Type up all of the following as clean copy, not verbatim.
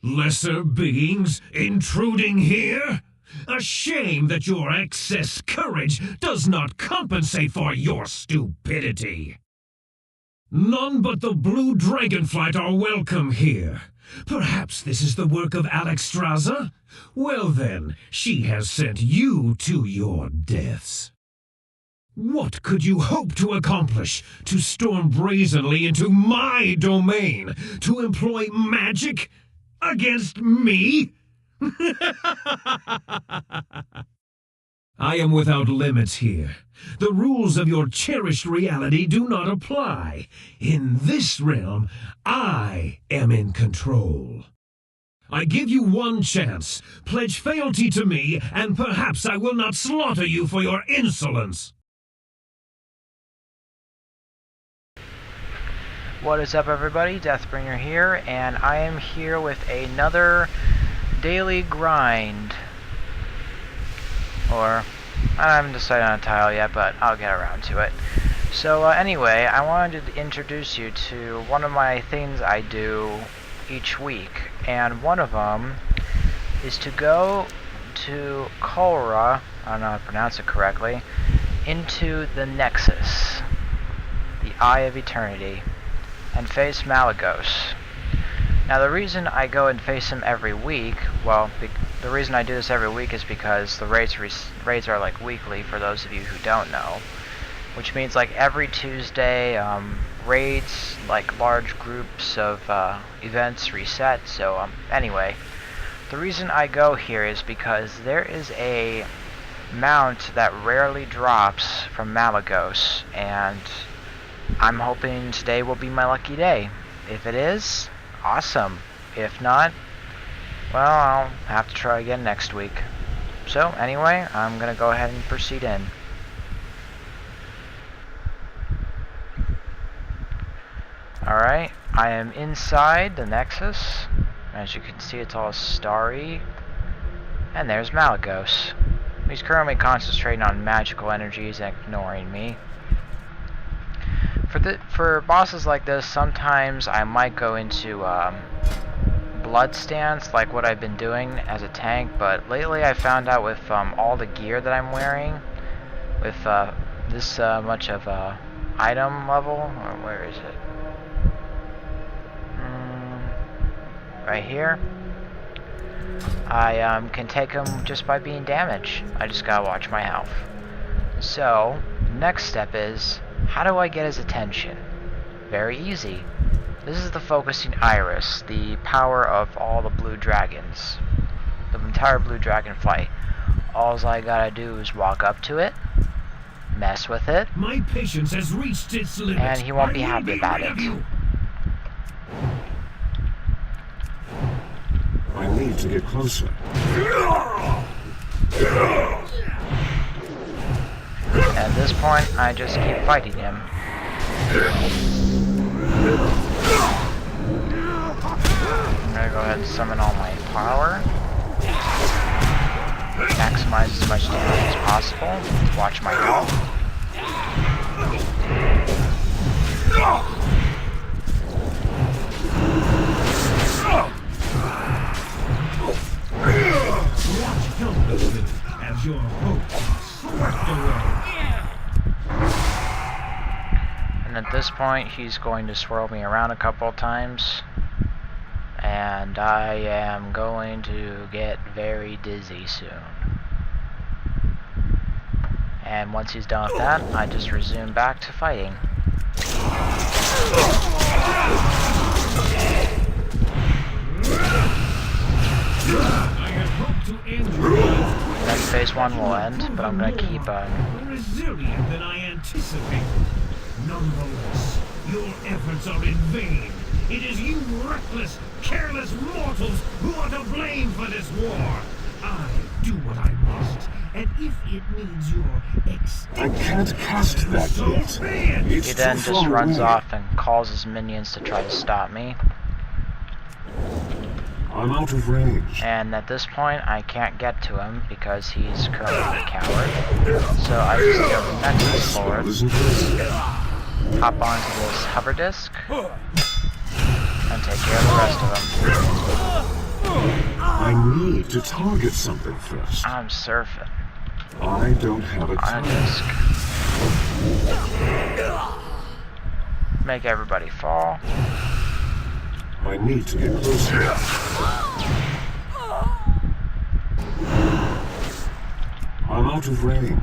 Lesser beings intruding here? A shame that your excess courage does not compensate for your stupidity. None but the blue dragonflight are welcome here. Perhaps this is the work of Alexstrasza? Well then, she has sent you to your deaths. What could you hope to accomplish? To storm brazenly into my domain? To employ magic? Against me? I am without limits here. The rules of your cherished reality do not apply. In this realm, I am in control. I give you one chance. Pledge fealty to me, and perhaps I will not slaughter you for your insolence. What is up, everybody? Deathbringer here, and I am here with another daily grind. Or, I haven't decided on a title yet, but I'll get around to it. So anyway, I wanted to introduce you to one of my things I do each week, and one of them is to go to Kolra, I don't know how to pronounce it correctly, into the Nexus, the Eye of Eternity, and face Malygos. Now the reason I go and face him every week, well, the reason I do this every week is because the raids are like weekly for those of you who don't know, which means like every Tuesday raids, like large groups of events reset. So anyway, the reason I go here is because there is a mount that rarely drops from Malygos, and I'm hoping today will be my lucky day. If it is, awesome. If not, well, I'll have to try again next week. So anyway, I'm gonna go ahead and proceed in. Alright, I am inside the Nexus. As you can see, it's all starry. And there's Malygos. He's currently concentrating on magical energies and ignoring me. For bosses like this, sometimes I might go into blood stance, like what I've been doing as a tank, but lately I found out with all the gear that I'm wearing, with this much of item level, or where is it? Right here. I can take him just by being damaged. I just gotta watch my health. So, next step is, how do I get his attention? Very easy. This is the focusing iris, the power of all the blue dragons. The entire blue dragon flight. All I gotta do is walk up to it, mess with it, my patience has reached its limit, and he won't be happy about it. I need to get closer. At this point, I just keep fighting him. I'm gonna go ahead and summon all my power. Maximize as much damage as possible. Watch my health. As your hopes swept away. And at this point, he's going to swirl me around a couple of times, and I am going to get very dizzy soon. And once he's done with that, I just resume back to fighting. Then phase 1 will end, but I'm gonna keep resilient than I anticipated. Nonetheless, your efforts are in vain. It is you reckless, careless mortals who are to blame for this war. I do what I must, and if it means your extinction, I can't cast that yet. He then just runs off and calls his minions to try to stop me. I'm out of range. And at this point, I can't get to him because he's currently a coward. So I just go the Nexus forward, hop onto this hover disc, and take care of the rest of them. I need to target something first. I'm surfing I don't have a on a target. disc. Make everybody fall. I need to get closer. I'm out of range.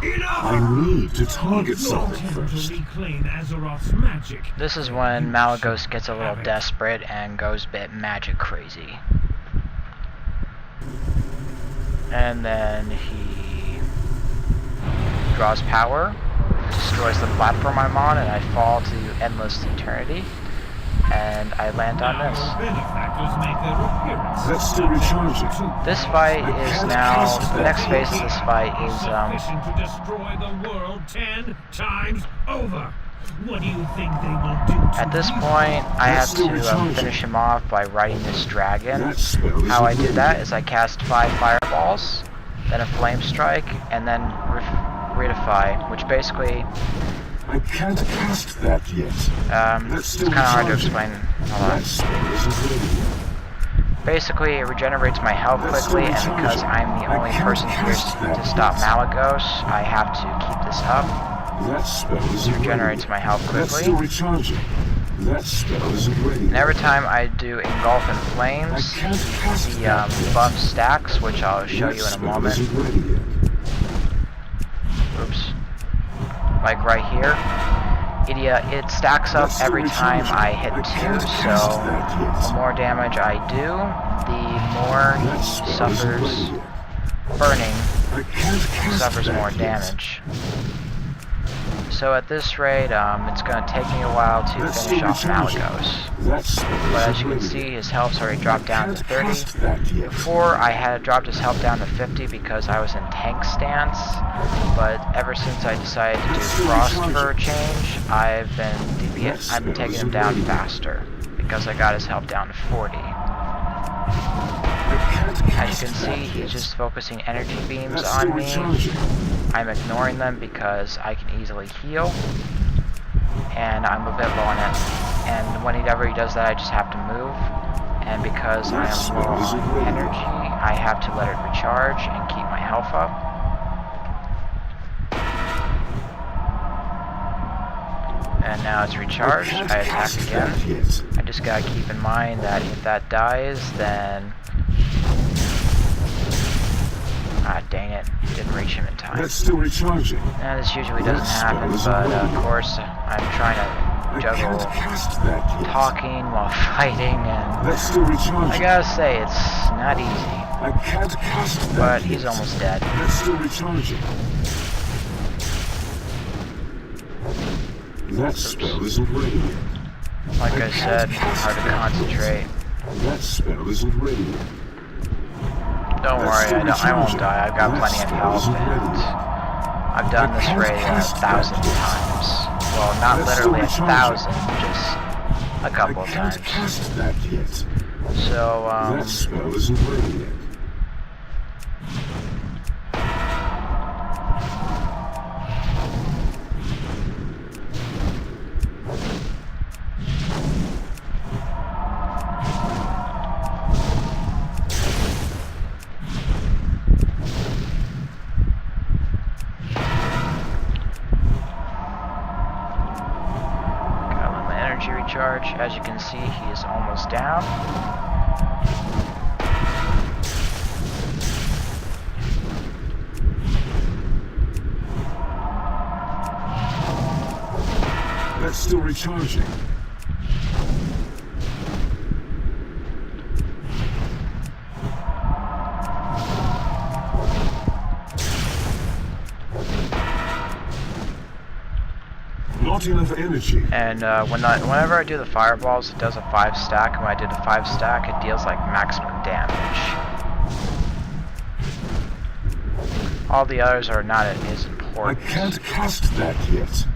I need to target something first. Reclaim Azeroth's magic. This is when Malygos gets a little desperate and goes a bit magic crazy. And then he draws power, destroys the platform I'm on, and I fall to endless eternity. And I land on this. Benefactors make their appearance. That's still recharging. This fight is now, the next phase of this fight is, Sufficient to destroy the world 10 times over. What do you think they will do to at this you? point, I have That's still to recharging. finish him off by riding this dragon. That spell is How I do illegal. that is I cast 5 fireballs, then a flame strike, and then redify, which basically, I can't cast that yet. it's still kind of hard to recharging. explain. Hold on. That spell isn't ready yet. Basically, it regenerates my health quickly, and because I'm the only person here to stop Malygos, I have to keep this up. That spell This isn't ready regenerates yet. my health That's quickly. still recharging. That spell isn't ready And yet. every time I do Engulf in I Flames, can't cast the that yet. buff stacks, which I'll show That you in a spell moment. isn't ready yet. Oops. Like right here. It stacks up That's every still time recharging. I hit I 2, can't so cast that yet. the more damage I do, the more That he spell isn't ready suffers yet. burning, I can't cast suffers that more yet. damage. So at this rate, it's going to take me a while to That's finish still off recharging. Malygos. That spell But as isn't you can ready see, yet. his health's already dropped down to Can't 30. cast that yet. Before, I had dropped his health down to 50 because I was in tank stance, but ever since I decided to do Frost for a change, I've been taking him down faster because I got his health down to 40. I can't As cast you can see, that he's yet. just focusing energy beams That's still on me. recharging. I'm ignoring them because I can easily heal, and I'm a bit low on it. And whenever he does that, I just have to move. And because I am low on energy, I have to let it recharge and keep my health up. And now it's recharged. I attack again. I just gotta keep in mind that if that dies, then... Ah, dang it. Didn't reach him in time. That's still recharging. Now, this usually doesn't happen, but of course, I'm trying to I juggle can't cast that yet. talking while fighting, and That's still I recharging. gotta say, it's not easy, I can't cast that but yet. he's almost dead. That's still recharging. That spell isn't ready yet. Like I said, hard to concentrate. That spell isn't ready yet. Don't worry, I won't die. I've got plenty of health, and I've done this raid 1,000 times. Well, not literally 1,000, just a couple of I can't times. cast that yet. So, That spell isn't ready yet. gotta let my energy recharge. As you can see, he is almost down. That's still recharging. Not enough energy. And whenever I do the fireballs, it does a 5 stack. And when I did a 5 stack, it deals like maximum damage. All the others are not as I important. can't cast that yet.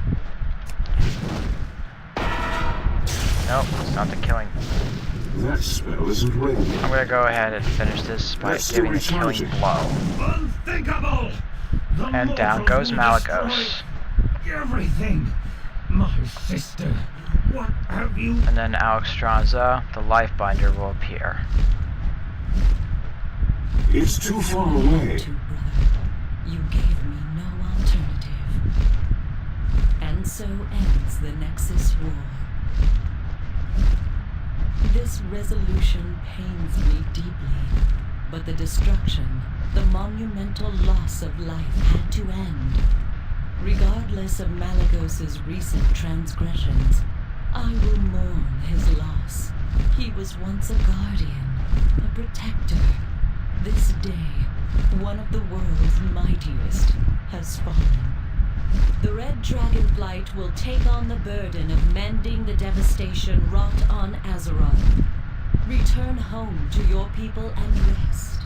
Nope, it's not the killing. That spell isn't ready yet. I'm gonna go ahead and finish this by That's still giving the killing recharging. blow. Unthinkable! The And down mortals goes will Malygos. destroy everything. My sister, what have you... And then Alexstrasza, the Lifebinder, will appear. It's too far away. To, brother. You gave me no alternative. And so ends the Nexus War. This resolution pains me deeply, but the destruction, the monumental loss of life had to end. Regardless of Malygos' recent transgressions, I will mourn his loss. He was once a guardian, a protector. This day, one of the world's mightiest has fallen. The Red Dragonflight will take on the burden of mending the devastation wrought on Azeroth. Return home to your people and rest.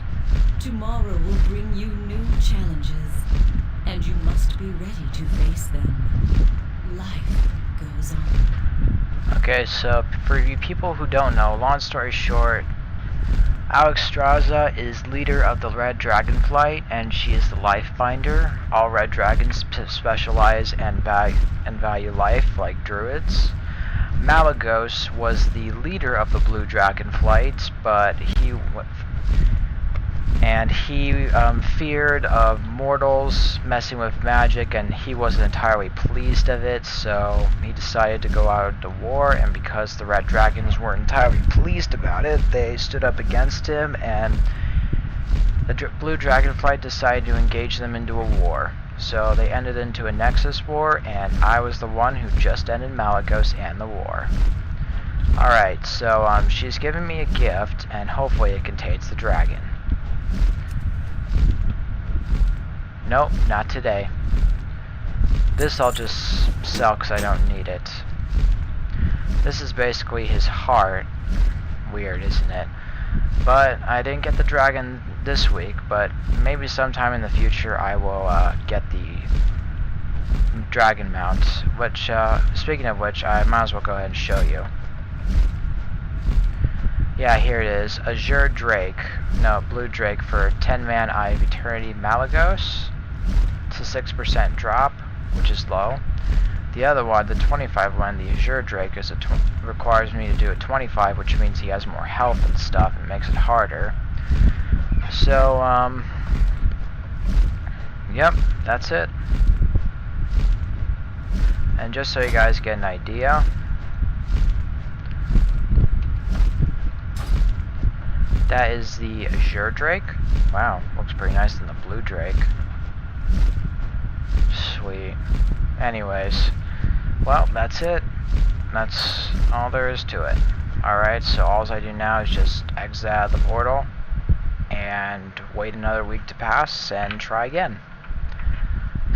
Tomorrow will bring you new challenges, and you must be ready to face them. Life goes on. Okay, so for you people who don't know, long story short, Alexstrasza is leader of the Red Dragonflight, and she is the Lifebinder. All Red Dragons specialize and value life, like druids. Malygos was the leader of the Blue Dragonflight, but he feared of mortals messing with magic, and he wasn't entirely pleased of it, so he decided to go out to war, and because the Red Dragons weren't entirely pleased about it, they stood up against him, and the Blue Dragonflight decided to engage them into a war. So they ended into a Nexus War, and I was the one who just ended Malygos and the war. Alright, so she's given me a gift, and hopefully it contains the dragon. Nope, not today. This I'll just sell because I don't need it. This is basically his heart. Weird, isn't it? But I didn't get the dragon this week, but maybe sometime in the future I will get the dragon mount, which, speaking of which, I might as well go ahead and show you. Yeah, here it is. Azure Drake. No, Blue Drake for 10-man Eye of Eternity Malygos. It's a 6% drop, which is low. The other one, the 25 one, the Azure Drake, requires me to do a 25, which means he has more health and stuff, and makes it harder. So, yep, that's it. And just so you guys get an idea, that is the Azure Drake. Wow, looks pretty nicer than the Blue Drake. Sweet. Anyways, well, that's it. That's all there is to it. Alright, so all I do now is just exit out of the portal and wait another week to pass and try again.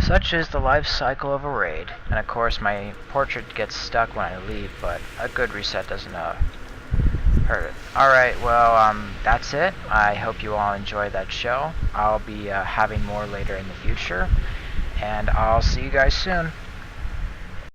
Such is the life cycle of a raid. And of course my portrait gets stuck when I leave, but a good reset doesn't hurt it. Alright, well, that's it. I hope you all enjoyed that show. I'll be having more later in the future, and I'll see you guys soon.